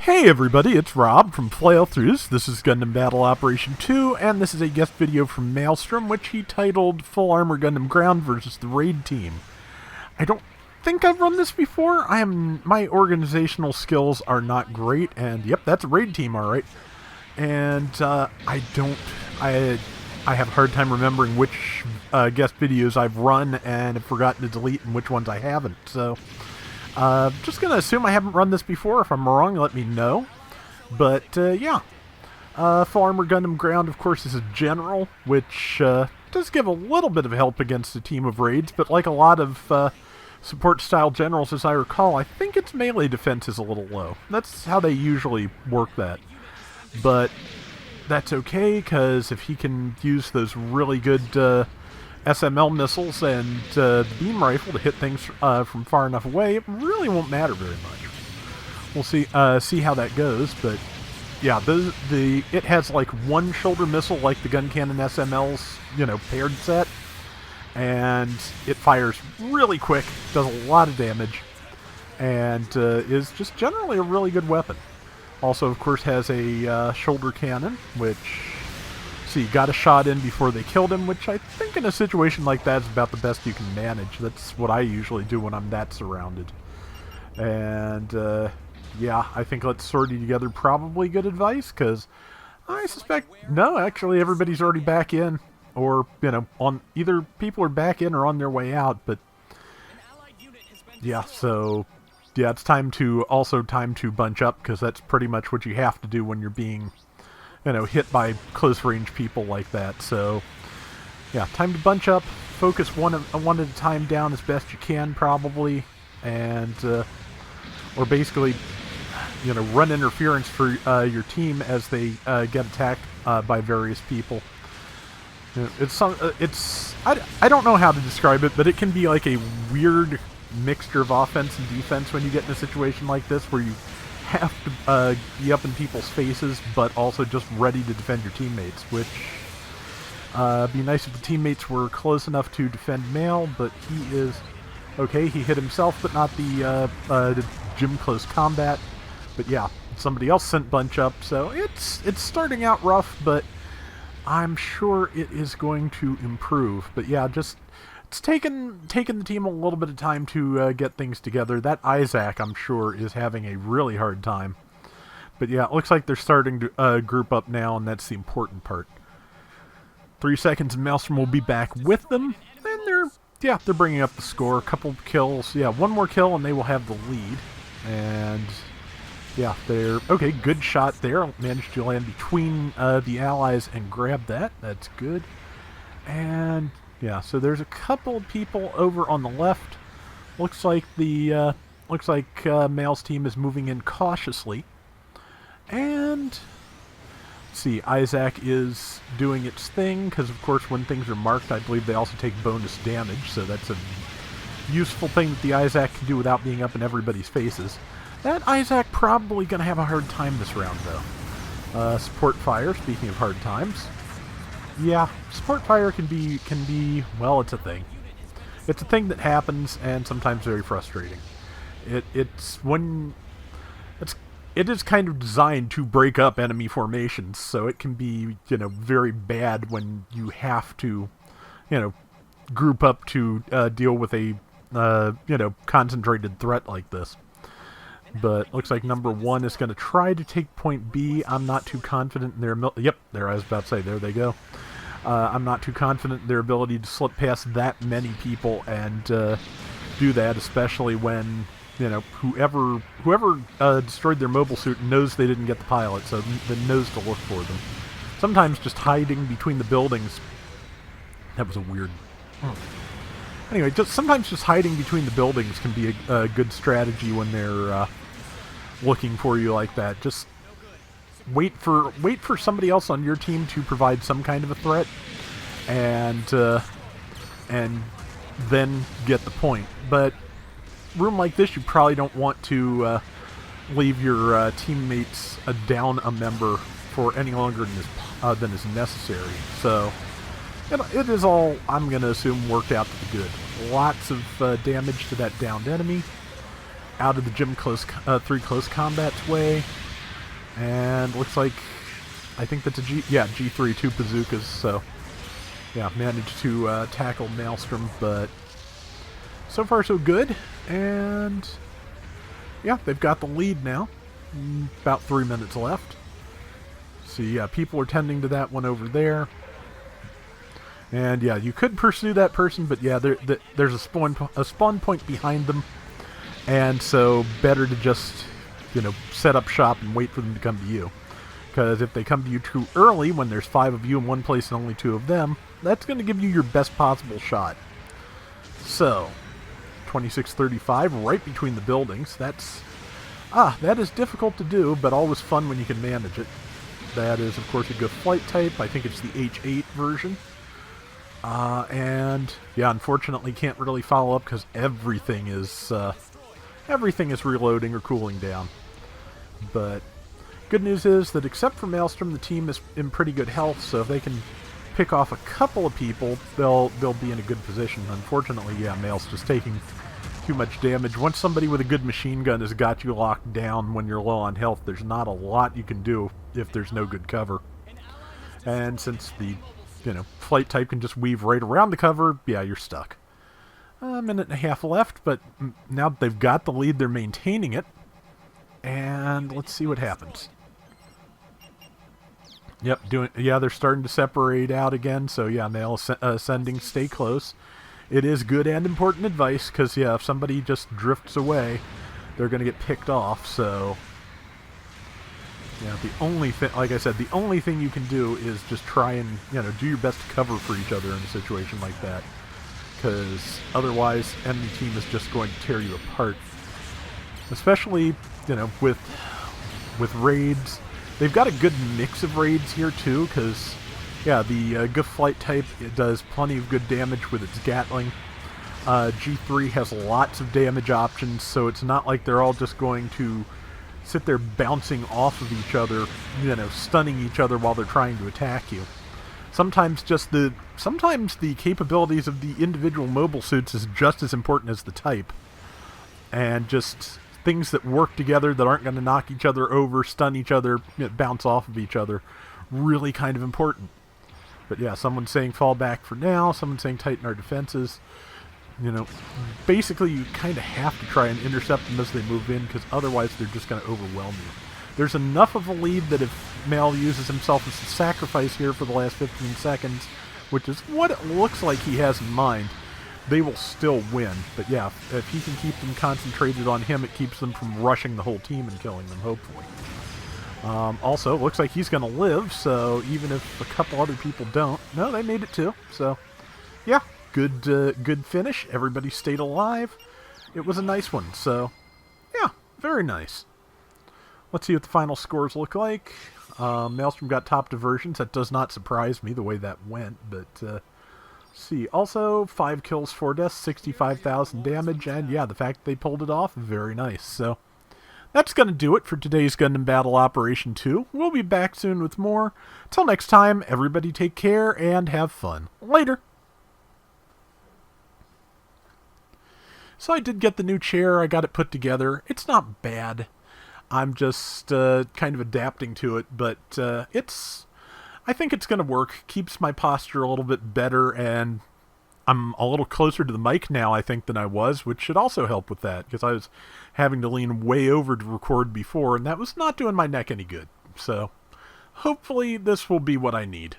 Hey everybody, it's Rob from Flailthroughs. This is Gundam Battle Operation 2, and this is a guest video from Maelstrom, which he titled Full Armor Gundam Ground versus the Raid Team. I don't think I've run this before. My organizational skills are not great, and yep, that's a Raid Team, alright. And I have a hard time remembering which guest videos I've run and have forgotten to delete and which ones I haven't, so just going to assume I haven't run this before. If I'm wrong, let me know. But, yeah. Full Armor Gundam Ground, of course, is a general, which does give a little bit of help against a team of raids, but like a lot of support-style generals, as I recall, I think its melee defense is a little low. That's how they usually work that. But that's okay, because if he can use those really good SML missiles and the beam rifle to hit things from far enough away, it really won't matter very much. We'll see how that goes, but yeah, it has like one shoulder missile like the gun cannon SML's, paired set, and it fires really quick, does a lot of damage, and is just generally a really good weapon. Also, of course, has a shoulder cannon, which... See, got a shot in before they killed him, which I think in a situation like that is about the best you can manage. That's what I usually do when I'm that surrounded. And, yeah, I think let's sort it together probably good advice, because I suspect, no, actually everybody's already back in, or, on either people are back in or on their way out, but, yeah, so, yeah, it's time to bunch up, because that's pretty much what you have to do when you're being... hit by close-range people like that. So, yeah, time to bunch up, focus one at a time down as best you can, probably, and, or basically, run interference for your team as they get attacked by various people. I don't know how to describe it, but it can be like a weird mixture of offense and defense when you get in a situation like this, where you have to be up in people's faces, but also just ready to defend your teammates, which be nice if the teammates were close enough to defend Mail, but he is okay. He hit himself, but not the gym close combat. But yeah, somebody else sent bunch up, so it's starting out rough, but I'm sure it is going to improve. But yeah, just it's taken the team a little bit of time to get things together. That Isaac, I'm sure, is having a really hard time. But yeah, it looks like they're starting to group up now, and that's the important part. 3 seconds, and Maelstrom will be back with them, and they're bringing up the score. A couple kills, yeah, one more kill, and they will have the lead. And yeah, okay. Good shot there. Managed to land between the allies and grab that. That's good. And yeah, so there's a couple of people over on the left. Looks like Mail's team is moving in cautiously. And let's see, Isaac is doing its thing, because of course when things are marked, I believe they also take bonus damage, so that's a useful thing that the Isaac can do without being up in everybody's faces. That Isaac probably going to have a hard time this round, though. Support fire, speaking of hard times. Yeah, support fire can be, well, it's a thing. It's a thing that happens, and sometimes very frustrating. It is kind of designed to break up enemy formations, so it can be, very bad when you have to, group up to deal with a, concentrated threat like this. But looks like number 1 is going to try to take point B. I'm not too confident in their... Yep, there, I was about to say, there they go. I'm not too confident in their ability to slip past that many people and do that, especially when, whoever destroyed their mobile suit knows they didn't get the pilot, so then knows to look for them. Sometimes just hiding between the buildings... That was a weird... Anyway, sometimes just hiding between the buildings can be a good strategy when they're looking for you like that. Just wait for somebody else on your team to provide some kind of a threat, and then get the point. But room like this, you probably don't want to leave your teammates down a member for any longer than is necessary. So it is all, I'm going to assume, worked out to the good. Lots of damage to that downed enemy. Out of the Gym 3 close combat's way. And looks like, I think that's a G3, 2 bazookas, so yeah, managed to tackle Maelstrom, but so far so good. And yeah, they've got the lead now. About 3 minutes left. See, yeah, people are tending to that one over there. And yeah, you could pursue that person, but yeah, there's a spawn point behind them. And so better to just, set up shop and wait for them to come to you. Because if they come to you too early, when there's 5 of you in one place and only 2 of them, that's going to give you your best possible shot. So, 2635, right between the buildings. That is difficult to do, but always fun when you can manage it. That is, of course, a good flight type. I think it's the H8 version. And, yeah, unfortunately can't really follow up because everything is reloading or cooling down. But good news is that except for Maelstrom, the team is in pretty good health, so if they can pick off a couple of people, they'll be in a good position. Unfortunately, yeah, Maelstrom's taking too much damage. Once somebody with a good machine gun has got you locked down when you're low on health, there's not a lot you can do if there's no good cover. And since the, flight type can just weave right around the cover, yeah, you're stuck. A minute and a half left, but now that they've got the lead, they're maintaining it. And let's see what happens. Yep, they're starting to separate out again, so yeah, male ascending, stay close. It is good and important advice, because yeah, if somebody just drifts away, they're going to get picked off, so yeah, the only thing, like I said, the only thing you can do is just try and, do your best to cover for each other in a situation like that, because otherwise, enemy team is just going to tear you apart. Especially, with raids. They've got a good mix of raids here, too, because, yeah, the Goof flight type, it does plenty of good damage with its Gatling. G3 has lots of damage options, so it's not like they're all just going to sit there bouncing off of each other, stunning each other while they're trying to attack you. Sometimes the capabilities of the individual mobile suits is just as important as the type. And just things that work together that aren't going to knock each other over, stun each other, bounce off of each other, really kind of important. But yeah, someone's saying fall back for now, someone's saying tighten our defenses. Basically you kind of have to try and intercept them as they move in, because otherwise they're just going to overwhelm you. There's enough of a lead that if Mal uses himself as a sacrifice here for the last 15 seconds, which is what it looks like he has in mind, they will still win. But yeah, if he can keep them concentrated on him, it keeps them from rushing the whole team and killing them, hopefully. Also, it looks like he's going to live, so even if a couple other people don't... No, they made it too, so... Yeah, good finish. Everybody stayed alive. It was a nice one, so... Yeah, very nice. Let's see what the final scores look like. Maelstrom got top diversions. That does not surprise me, the way that went, but... see, also 5 kills, 4 deaths, 65,000 damage, and yeah, the fact they pulled it off, very nice. So that's going to do it for today's Gundam Battle Operation 2. We'll be back soon with more. Till next time, everybody take care and have fun. Later! So I did get the new chair, I got it put together. It's not bad. I'm just kind of adapting to it, but I think it's going to work. Keeps my posture a little bit better, and I'm a little closer to the mic now, I think, than I was, which should also help with that, because I was having to lean way over to record before, and that was not doing my neck any good. So, hopefully this will be what I need.